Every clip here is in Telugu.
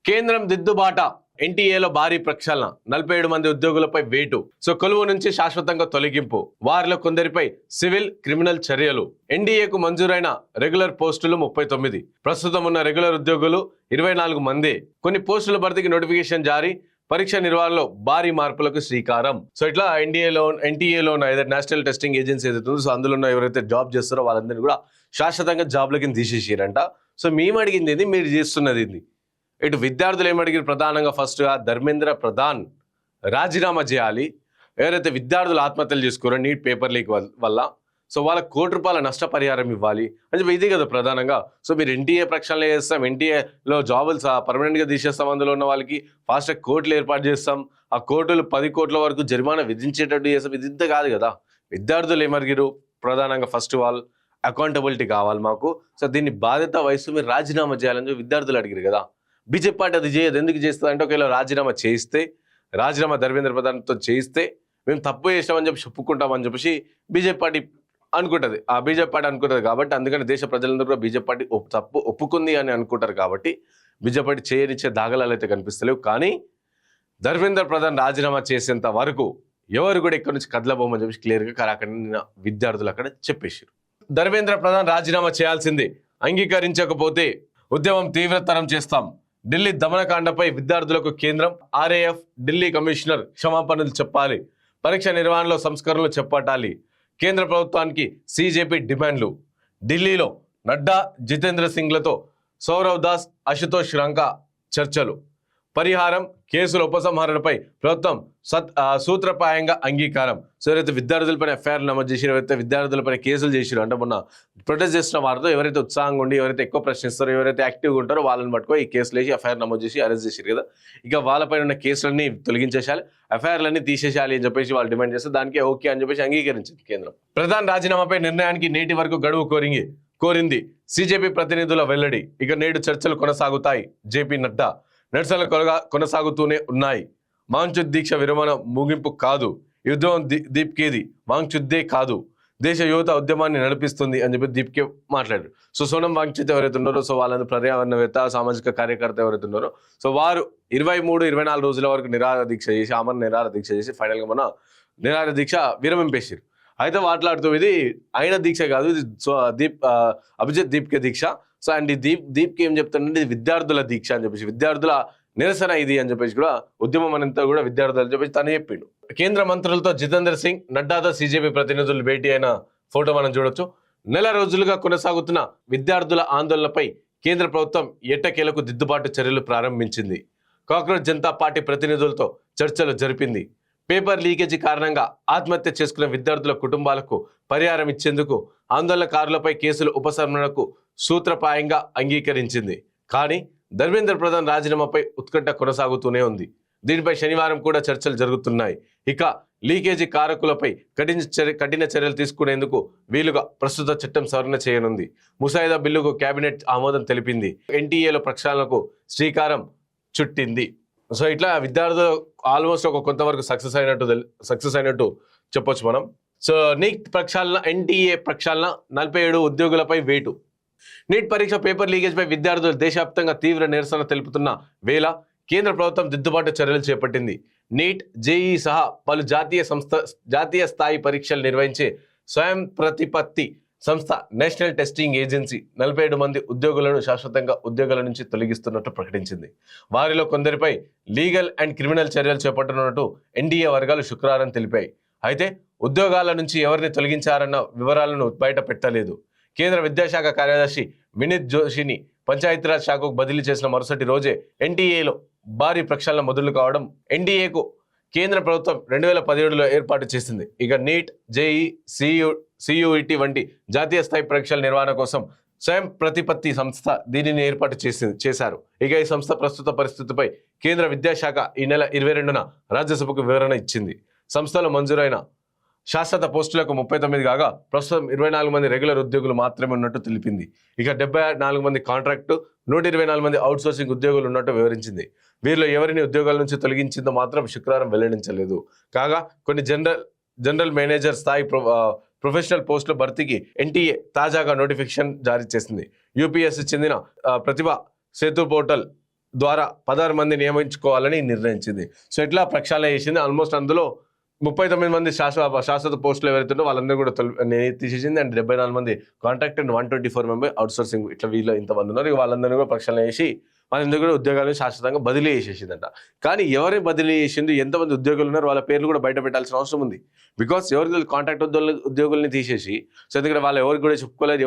కేంద్రం దిద్దుబాట ఎన్టీఏలో భారీ ప్రక్షాళన 47 మంది ఉద్యోగులపై వేటు. కొలువు నుంచి శాశ్వతంగా తొలగింపు. వారిలో కొందరిపై సివిల్ క్రిమినల్ చర్యలు. ఎన్డీఏకు మంజూరైన రెగ్యులర్ పోస్టులు 39. ప్రస్తుతం ఉన్న రెగ్యులర్ ఉద్యోగులు 24 మంది. కొన్ని పోస్టుల భర్తీకి నోటిఫికేషన్ జారీ. పరీక్ష నిర్వహణలో భారీ మార్పులకు శ్రీకారం. ఇట్లా ఎన్టీఏలో ఉన్న ఏదైతే నేషనల్ టెస్టింగ్ ఏజెన్సీ ఏదైతే ఉందో అందులో ఉన్న ఎవరైతే జాబ్ చేస్తారో వాళ్ళందరినీ కూడా శాశ్వతంగా జాబ్లకి తీసేసారంట. మేము అడిగింది ఏంది, మీరు చేస్తున్నది ఏంది? ఇటు విద్యార్థులు ఏమడిగారు? ప్రధానంగా ఫస్ట్గా ధర్మేంద్ర ప్రధాన్ రాజీనామా చేయాలి. ఎవరైతే విద్యార్థులు ఆత్మహత్యలు చేసుకోరో నీట్ పేపర్ లీక్ వల్ల వాళ్ళకి ₹1 నష్టపరిహారం ఇవ్వాలి అని చెప్పి ఇది కదా ప్రధానంగా. మీరు ఎన్టీఏ ప్రక్షాళన చేస్తాం, ఎన్టీఏలో జాబులు పర్మనెంట్గా తీసేస్తాం, అందులో ఉన్న వాళ్ళకి ఫాస్ట్ ట్రాక్ కోర్టులు ఏర్పాటు చేస్తాం, ఆ కోర్టులు 10 కోట్ల వరకు జరిమానా విధించేటట్టు చేస్తాం. ఇది ఇంత కాదు కదా. విద్యార్థులు ఏమడిగారు? ప్రధానంగా ఫస్ట్ వాళ్ళు అకౌంటబిలిటీ కావాలి మాకు. దీన్ని బాధ్యత వహిస్తూ మీరు రాజీనామా చేయాలని చెప్పి విద్యార్థులు అడిగారు కదా. బీజేపీ పార్టీ అది చేయదు. ఎందుకు చేస్తుంది అంటే ఒకవేళ రాజీనామా ధర్మేంద్ర ప్రధాన్తో చేయిస్తే మేము తప్పు చేసామని చెప్పి చెప్పుకుంటామని చెప్పేసి బీజేపీ పార్టీ అనుకుంటుంది. ఆ బీజేపీ పార్టీ అనుకుంటుంది కాబట్టి అందుకని దేశ ప్రజలందరూ కూడా బీజేపీ పార్టీ తప్పు ఒప్పుకుంది అని అనుకుంటారు కాబట్టి బీజేపీ పార్టీ చేయనిచ్చే దాఖలాలు అయితే కనిపిస్తలేవు. కానీ ధర్మేంద్ర ప్రధాన్ రాజీనామా చేసేంత వరకు ఎవరు కూడా ఇక్కడ నుంచి కదలబోమని చెప్పి క్లియర్గా అక్కడ విద్యార్థులు అక్కడ చెప్పేశారు. ధర్మేంద్ర ప్రధాన్ రాజీనామా చేయాల్సిందే, అంగీకరించకపోతే ఉద్యమం తీవ్రతరం చేస్తాం. ఢిల్లీ దమనకాండపై విద్యార్థులకు కేంద్రం, ఆర్ఏఎఫ్, ఢిల్లీ కమిషనర్ క్షమాపణలు చెప్పాలి. పరీక్ష నిర్వహణలో సంస్కరణలు చేపట్టాలి. కేంద్ర ప్రభుత్వానికి సీజేపీ డిమాండ్లు. ఢిల్లీలో నడ్డా, జితేంద్ర సింగ్లతో సౌరవ్ దాస్, అశుతోష్ రంకా చర్చలు. పరిహారం, కేసుల ఉపసంహరణపై ప్రభుత్వం సూత్రప్రాయంగా అంగీకారం. ఎవరైతే విద్యార్థులపైన ఎఫ్ఐఆర్ నమోదు చేసిరో, ఎవరైతే విద్యార్థులపైన కేసులు చేసిరో, అంటే మొన్న ప్రొటెస్ట్ చేసిన వారితో ఎవరైతే ఉత్సాహంగా ఉండి ఎవరైతే ఎక్కువ ప్రశ్నిస్తారో, ఎవరైతే యాక్టివ్గా ఉంటారో వాళ్ళని పట్టుకో ఈ కేసులు వేసి ఎఫ్ఐఆర్ నమోదు చేసి అరెస్ట్ చేశారు కదా. ఇక వాళ్ళపైన ఉన్న కేసులన్నీ తొలగించేసాలి, ఎఫ్ఐఆర్లన్నీ తీసేసాలి అని చెప్పేసి వాళ్ళు డిమాండ్ చేస్తే దానికి ఓకే అని చెప్పేసి అంగీకరించింది కేంద్రం. ప్రధాన రాజీనామాపై నిర్ణయానికి నేటి వరకు గడువు కోరింది సీజేపీ ప్రతినిధుల వెల్లడి. ఇక నేడు చర్చలు కొనసాగుతాయి. జేపీ నడ్డా నిరసనలు కొనసాగుతూనే ఉన్నాయి. వాంఛిత దీక్ష విరమణ ముగింపు కాదు, యుద్ధం దీప్కేది వాంఛిద్దే కాదు, దేశ యువత ఉద్యమాన్ని నడిపిస్తుంది అని చెప్పి దీప్కే మాట్లాడారు. సోనం వాంఛిత్ ఎవరైతే ఉన్నారో వాళ్ళందరూ పర్యావరణవేత్త, సామాజిక కార్యకర్త ఎవరైతే ఉన్నారో వారు 23-24 రోజుల వరకు నిరాహార దీక్ష చేసి నిరాహార దీక్ష చేసి ఫైనల్గా మన నిరాహార దీక్ష విరమింపేసారు. అయితే మాట్లాడుతూ ఇది ఆయన దీక్ష కాదు, ఇది అభిజిత్ దీప్కే దీక్ష. అండ్ ఈ దీప్కి ఏం చెప్తానంటే ఇది విద్యార్థుల దీక్ష అని చెప్పేసి, విద్యార్థుల నిరసన ఇది అని చెప్పేసి కూడా ఉద్యమం అంతా కూడా విద్యార్థులు అని చెప్పేసి తను చెప్పిండు. కేంద్ర మంత్రులతో జితేంద్ర సింగ్, నడ్డాతో సీజేపీ ప్రతినిధులు భేటీ అయిన ఫోటో మనం చూడొచ్చు. నెల రోజులుగా కొనసాగుతున్న విద్యార్థుల ఆందోళనపై కేంద్ర ప్రభుత్వం ఎట్టకేలకు దిద్దుబాటు చర్యలు ప్రారంభించింది. కాక్రోచ్ జనతా పార్టీ ప్రతినిధులతో చర్చలు జరిపింది. పేపర్ లీకేజీ కారణంగా ఆత్మహత్య చేసుకున్న విద్యార్థుల కుటుంబాలకు పరిహారం ఇచ్చేందుకు ఆందోళనకారులపై కేసుల ఉపసంహరణకు సూత్రప్రాయంగా అంగీకరించింది. కానీ ధర్మేంద్ర ప్రధాన్ రాజీనామాపై ఉత్కంఠ కొనసాగుతూనే ఉంది. దీనిపై శనివారం కూడా చర్చలు జరుగుతున్నాయి. ఇక లీకేజీ కారకులపై కఠిన చర్యలు తీసుకునేందుకు వీలుగా ప్రస్తుత చట్టం సవరణ చేయనుంది. ముసాయిదా బిల్లుకు కేబినెట్ ఆమోదం తెలిపింది. ఎన్టీఏలో ప్రక్షాళనకు శ్రీకారం చుట్టింది. ఇట్లా విద్యార్థులు ఆల్మోస్ట్ ఒక కొంతవరకు సక్సెస్ అయినట్టు చెప్పొచ్చు మనం. నీట్ ప్రక్షాళన, ఎన్టీఏ ప్రక్షాళన, 47 ఉద్యోగులపై వేటు. నీట్ పరీక్ష పేపర్ లీకేజ్ పై విద్యార్థులు దేశవ్యాప్తంగా తీవ్ర నిరసన తెలుపుతున్న వేళ కేంద్ర ప్రభుత్వం దిద్దుబాటు చర్యలు చేపట్టింది. నీట్, జేఈ సహా పలు జాతీయ స్థాయి పరీక్షలు నిర్వహించే స్వయం ప్రతిపత్తి సంస్థ నేషనల్ టెస్టింగ్ ఏజెన్సీ 47 మంది ఉద్యోగులను శాశ్వతంగా ఉద్యోగాల నుంచి తొలగిస్తున్నట్టు ప్రకటించింది. వారిలో కొందరిపై లీగల్ అండ్ క్రిమినల్ చర్యలు చేపట్టనున్నట్టు ఎన్డీఏ వర్గాలు శుక్రవారం తెలిపాయి. అయితే ఉద్యోగాల నుంచి ఎవరిని తొలగించారన్న వివరాలను బయట పెట్టలేదు. కేంద్ర విద్యాశాఖ కార్యదర్శి వినీత్ జోషిని పంచాయతీరాజ్ శాఖకు బదిలీ చేసిన మరుసటి రోజే ఎన్టీఏలో భారీ ప్రక్షాళన మొదలు కావడం ఎన్డీఏకు కేంద్ర ప్రభుత్వం 2017లో ఏర్పాటు చేసింది. ఇక నీట్, జేఈ, సియుఇటి వంటి జాతీయ స్థాయి పరీక్షల నిర్వహణ కోసం స్వయం ప్రతిపత్తి సంస్థ దీనిని ఏర్పాటు చేశారు. ఇక ఈ సంస్థ ప్రస్తుత పరిస్థితిపై కేంద్ర విద్యాశాఖ ఈ నెల 22న రాజ్యసభకు వివరణ ఇచ్చింది. సంస్థలో మంజూరైన శాశ్వత పోస్టులకు 39 కాగా ప్రస్తుతం 24 మంది రెగ్యులర్ ఉద్యోగులు మాత్రమే ఉన్నట్టు తెలిపింది. ఇక 74 మంది కాంట్రాక్టు, 124 మంది అవుట్సోర్సింగ్ ఉద్యోగులు ఉన్నట్టు వివరించింది. వీరిలో ఎవరిని ఉద్యోగాల నుంచి తొలగించిందో మాత్రం శుక్రవారం వెల్లడించలేదు. కాగా కొన్ని జనరల్ మేనేజర్ స్థాయి ప్రొఫెషనల్ పోస్టుల భర్తీకి ఎన్టీఏ తాజాగా నోటిఫికేషన్ జారీ చేసింది. యూపీఎస్సీ చెందిన ప్రతిభ సేతు పోర్టల్ ద్వారా 16 మంది నియమించుకోవాలని నిర్ణయించింది. సో ఇట్లా ప్రక్షాళన చేసింది. ఆల్మోస్ట్ అందులో 39 మంది శాశ్వత పోస్టులు ఎవరైతుందో వాళ్ళందరూ కూడా తీసేసింది. అండ్ 74 మంది కాంట్రాక్ట్ అండ్ 124 మెంబర్ అవుట్సోర్సింగ్, ఇట్లా వీళ్ళు ఇంతమంది ఉన్నారు. వాళ్ళందరినీ కూడా ప్రక్షాళన చేసి వాళ్ళందరూ కూడా ఉద్యోగాలను శాశ్వతంగా బదిలీ చేసేసిందంట. కానీ ఎవరిని బదిలీ చేసింది, ఎంతమంది ఉద్యోగులు ఉన్నారు, వాళ్ళ పేర్లు కూడా బయట పెట్టాల్సిన అవసరం ఉంది. బికాస్ ఎవరికి కాంట్రాక్ట్ ఉద్యోగుల్ని తీసేసి, సో ఎందుకంటే వాళ్ళు ఎవరికి కూడా చెప్పుకోలేదు,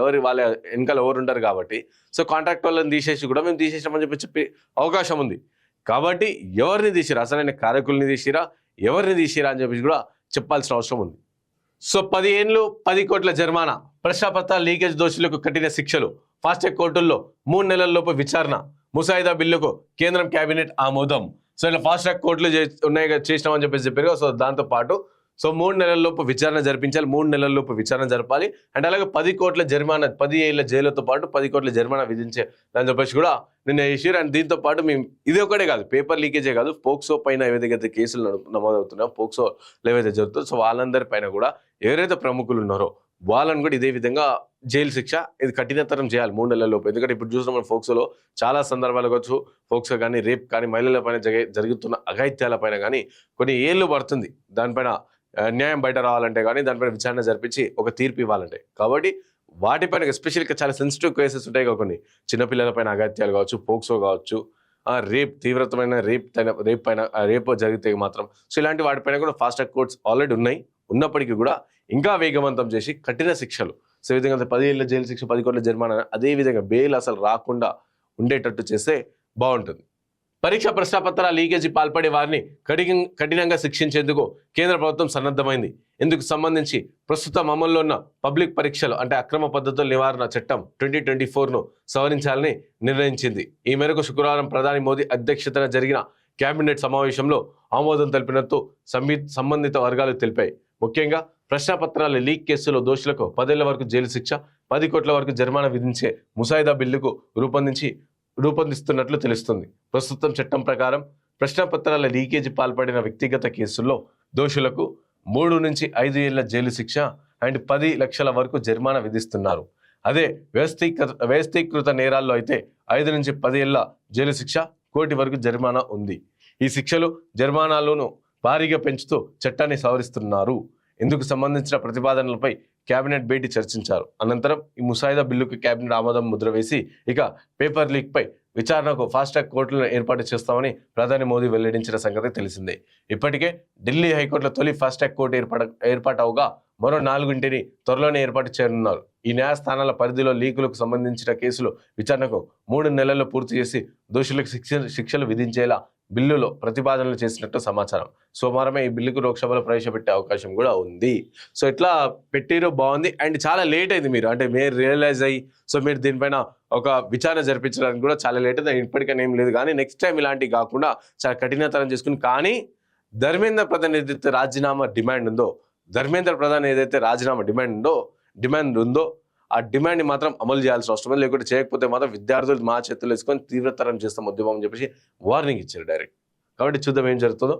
ఎవరి వాళ్ళ వెనకాల ఎవరు ఉంటారు కాబట్టి, సో కాంట్రాక్ట్ వాళ్ళని తీసేసి కూడా మేము తీసేసామని చెప్పే అవకాశం ఉంది. కాబట్టి ఎవరిని తీసిరా, అసలైన కార్యకుల్ని తీసిరా, ఎవరిని తీసిరా అని చెప్పేసి కూడా చెప్పాల్సిన అవసరం ఉంది. సో 10 ఏళ్ళు 10 కోట్ల జరిమానా, ప్రశ్నాపత్రాల లీకేజ్ దోషులకు కఠిన శిక్షలు, ఫాస్ట్ ట్రాక్ కోర్టుల్లో 3 నెలల్లోపు విచారణ, ముసాయిదా బిల్లుకు కేంద్రం కేబినెట్ ఆమోదం. సో ఇలా ఫాస్ట్ ట్రాక్ కోర్టులు ఉన్నాయి చేసినామని చెప్పేసి చెప్పారు. సో దాంతో పాటు 3 నెలల్లోపు విచారణ జరిపించాలి, 3 నెలల్లోపు విచారణ జరపాలి. అండ్ అలాగే 10 కోట్ల జరిమానా, 10 ఏళ్ల జైలుతో పాటు 10 కోట్ల జరిమానా విధించే దాని చెప్పేసి కూడా నిన్న చేసారు. అండ్ దీంతో పాటు మేము ఇది ఒకటే కాదు, పేపర్ లీకేజే కాదు, పోక్సో పైన ఏవైతే కేసులు నమోదవుతున్నాయో, పోక్సోలో ఏవైతే జరుగుతుందో, సో వాళ్ళందరి పైన కూడా ఎవరైతే ప్రముఖులు ఉన్నారో వాళ్ళని కూడా ఇదే విధంగా జైలు శిక్ష ఇది కఠినతరం చేయాలి 3 నెలల లోపు. ఎందుకంటే ఇప్పుడు చూసిన మన ఫోక్సోలో చాలా సందర్భాలు కావచ్చు, ఫోక్సో కానీ రేప్ కానీ మహిళల పైన జరుగుతున్న అఘాయిత్యాల పైన కానీ కొన్ని ఏళ్ళు పడుతుంది దానిపైన న్యాయం బయట రావాలంటే, కానీ దానిపైన విచారణ జరిపించి ఒక తీర్పు ఇవ్వాలంటే. కాబట్టి వాటిపైన ఎస్పెషల్గా చాలా సెన్సిటివ్ కేసెస్ ఉంటాయి కదా, కొన్ని చిన్నపిల్లల పైన అఘాయిత్యాలు కావచ్చు, పోక్సో కావచ్చు, రేప్ తీవ్రతమైన రేప్ జరిగితే మాత్రం, సో ఇలాంటి వాటిపైన కూడా ఫాస్ట్ ట్రాక్ కోర్ట్స్ ఆల్రెడీ ఉన్నాయి. ఉన్నప్పటికీ కూడా ఇంకా వేగవంతం చేసి కఠిన శిక్షలు, సో ఈ విధంగా 10 ఏళ్ళ జైలు శిక్ష, 10 కోట్ల జరిమానా, అదే విధంగా బెయిల్ అసలు రాకుండా ఉండేటట్టు చేస్తే బాగుంటుంది. పరీక్ష ప్రశ్నపత్రాల లీకేజీ పాల్పడే వారిని కఠినంగా శిక్షించేందుకు కేంద్ర ప్రభుత్వం సన్నద్ధమైంది. ఇందుకు సంబంధించి ప్రస్తుతం అమల్లో ఉన్న పబ్లిక్ పరీక్షలు అంటే అక్రమ పద్ధతుల నివారణ చట్టం 2024ను సవరించాలని నిర్ణయించింది. ఈ మేరకు శుక్రవారం ప్రధాని మోదీ అధ్యక్షతన జరిగిన కేబినెట్ సమావేశంలో ఆమోదం తెలిపినట్టు సంబంధిత వర్గాలు తెలిపాయి. ముఖ్యంగా ప్రశ్నపత్రాల లీక్ కేసులో దోషులకు 10 ఏళ్ల వరకు జైలు శిక్ష, 10 కోట్ల వరకు జరిమానా విధించే ముసాయిదా బిల్లుకు రూపొందిస్తున్నట్లు తెలుస్తుంది. ప్రస్తుతం చట్టం ప్రకారం ప్రశ్నపత్రాల లీకేజీ పాల్పడిన వ్యక్తిగత కేసుల్లో దోషులకు 3 నుంచి 5 ఏళ్ల జైలు శిక్ష అండ్ 10 లక్షల వరకు జరిమానా విధిస్తున్నారు. అదే వ్యవస్థీకృత నేరాల్లో అయితే 5 నుంచి 10 ఏళ్ల జైలు శిక్ష, 1 కోటి వరకు జరిమానా ఉంది. ఈ శిక్షలు జరిమానాలను భారీగా పెంచుతూ చట్టాన్ని సవరిస్తున్నారు. ఇందుకు సంబంధించిన ప్రతిపాదనలపై కేబినెట్ భేటీ చర్చించారు. అనంతరం ఈ ముసాయిదా బిల్లుకు కేబినెట్ ఆమోదం ముద్ర వేసి ఇక పేపర్ లీక్ పై విచారణకు ఫాస్ట్ ట్రాక్ కోర్టులను ఏర్పాటు చేస్తామని ప్రధాని మోదీ వెల్లడించిన సంగతి తెలిసిందే. ఇప్పటికే ఢిల్లీ హైకోర్టులో తొలి ఫాస్ట్ ట్రాక్ కోర్టు ఏర్పాటవగా మరో 4 త్వరలోనే ఏర్పాటు చేయనున్నారు. ఈ న్యాయస్థానాల పరిధిలో లీకులకు సంబంధించిన కేసులు విచారణకు 3 నెలల్లో పూర్తి చేసి దోషులకు శిక్షలు విధించేలా బిల్లులో ప్రతిపాదనలు చేసినట్టు సమాచారం. సోమవారమే ఈ బిల్లుకు లోక్సభలో ప్రవేశపెట్టే అవకాశం కూడా ఉంది. సో ఇట్లా పెట్టిరో బాగుంది. అండ్ చాలా లేట్ అయింది, మీరు రియలైజ్ అయ్యి సో మీరు దీనిపైన ఒక విచారణ జరిపించడానికి కూడా చాలా లేట్ అయింది. ఇప్పటికైనా ఏం లేదు, కానీ నెక్స్ట్ టైం ఇలాంటివి కాకుండా చాలా కఠినతరం చేసుకుని, కానీ ధర్మేంద్ర ప్రధాన్ ఏదైతే రాజీనామా డిమాండ్ ఉందో ఆ డిమాండ్ని మాత్రం అమలు చేయాల్సిన అవసరం ఉంది. లేకుంటే చేయకపోతే మాత్రం విద్యార్థులు మా చేతులు వేసుకొని తీవ్రతరం చేస్తాం ఉద్యమం అని చెప్పేసి వార్నింగ్ ఇచ్చారు డైరెక్ట్. కాబట్టి చూద్దాం ఏం జరుగుతుందో.